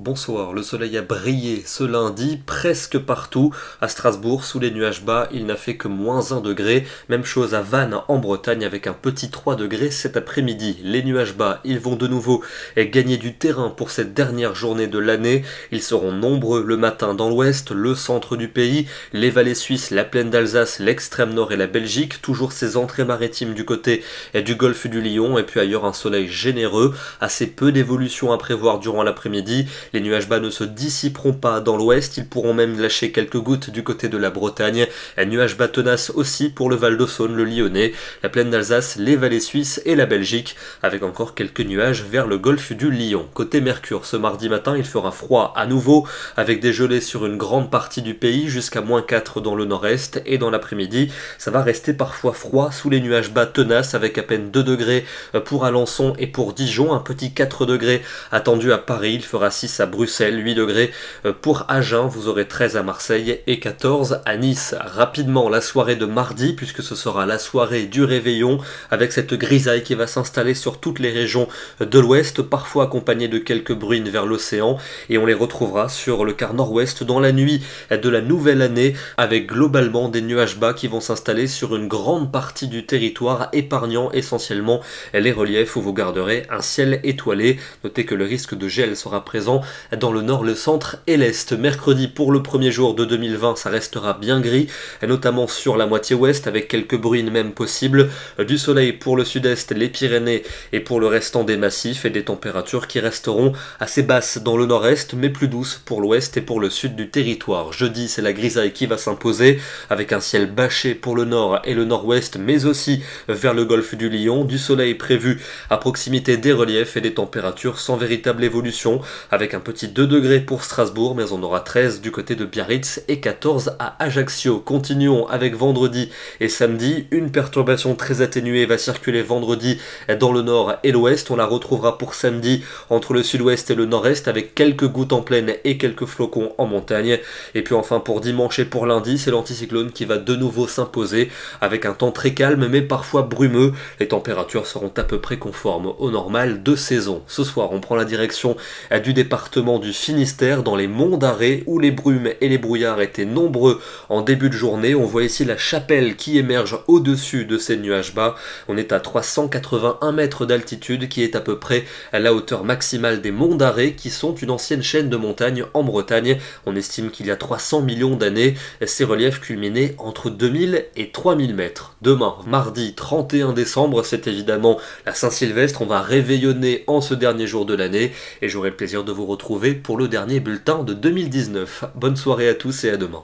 Bonsoir, le soleil a brillé ce lundi presque partout. À Strasbourg, sous les nuages bas, il n'a fait que -1 degré. Même chose à Vannes en Bretagne avec un petit 3 degrés cet après-midi. Les nuages bas, ils vont de nouveau gagner du terrain pour cette dernière journée de l'année. Ils seront nombreux le matin dans l'ouest, le centre du pays, les vallées suisses, la plaine d'Alsace, l'extrême nord et la Belgique. Toujours ces entrées maritimes du côté du golfe du Lion et puis ailleurs un soleil généreux. Assez peu d'évolution à prévoir durant l'après-midi. Les nuages bas ne se dissiperont pas dans l'ouest, ils pourront même lâcher quelques gouttes du côté de la Bretagne. Un nuage bas tenace aussi pour le Val de Saône, le Lyonnais, la plaine d'Alsace, les vallées suisses et la Belgique, avec encore quelques nuages vers le golfe du Lion. Côté Mercure, ce mardi matin, il fera froid à nouveau, avec des gelées sur une grande partie du pays, jusqu'à -4 dans le nord-est, et dans l'après-midi, ça va rester parfois froid sous les nuages bas tenaces, avec à peine 2 degrés pour Alençon et pour Dijon, un petit 4 degrés attendu à Paris, il fera 6 à Bruxelles, 8 degrés pour Agen, vous aurez 13 à Marseille et 14 à Nice. Rapidement, la soirée de mardi, puisque ce sera la soirée du réveillon, avec cette grisaille qui va s'installer sur toutes les régions de l'ouest, parfois accompagnée de quelques bruines vers l'océan, et on les retrouvera sur le quart nord-ouest dans la nuit de la nouvelle année, avec globalement des nuages bas qui vont s'installer sur une grande partie du territoire, épargnant essentiellement les reliefs où vous garderez un ciel étoilé. Notez que le risque de gel sera présent dans le nord, le centre et l'est. Mercredi, pour le premier jour de 2020, ça restera bien gris, notamment sur la moitié ouest, avec quelques bruines même possibles. Du soleil pour le sud-est, les Pyrénées et pour le restant des massifs, et des températures qui resteront assez basses dans le nord-est, mais plus douces pour l'ouest et pour le sud du territoire. Jeudi, c'est la grisaille qui va s'imposer, avec un ciel bâché pour le nord et le nord-ouest, mais aussi vers le golfe du Lion. Du soleil prévu à proximité des reliefs et des températures sans véritable évolution, avec un petit 2 degrés pour Strasbourg, mais on aura 13 du côté de Biarritz et 14 à Ajaccio. Continuons avec vendredi et samedi. Une perturbation très atténuée va circuler vendredi dans le nord et l'ouest. On la retrouvera pour samedi entre le sud-ouest et le nord-est, avec quelques gouttes en plaine et quelques flocons en montagne. Et puis enfin pour dimanche et pour lundi, c'est l'anticyclone qui va de nouveau s'imposer, avec un temps très calme mais parfois brumeux. Les températures seront à peu près conformes au normal de saison. Ce soir, on prend la direction du département du Finistère, dans les monts d'Arrée, où les brumes et les brouillards étaient nombreux en début de journée. On voit ici la chapelle qui émerge au-dessus de ces nuages bas. On est à 381 mètres d'altitude, qui est à peu près à la hauteur maximale des monts d'Arrée, qui sont une ancienne chaîne de montagnes en Bretagne. On estime qu'il y a 300 millions d'années. Ces reliefs culminaient entre 2000 et 3000 mètres. Demain, mardi 31 décembre, c'est évidemment la Saint-Sylvestre. On va réveillonner en ce dernier jour de l'année, et j'aurai le plaisir de vous retrouver pour le dernier bulletin de 2019. Bonne soirée à tous et à demain.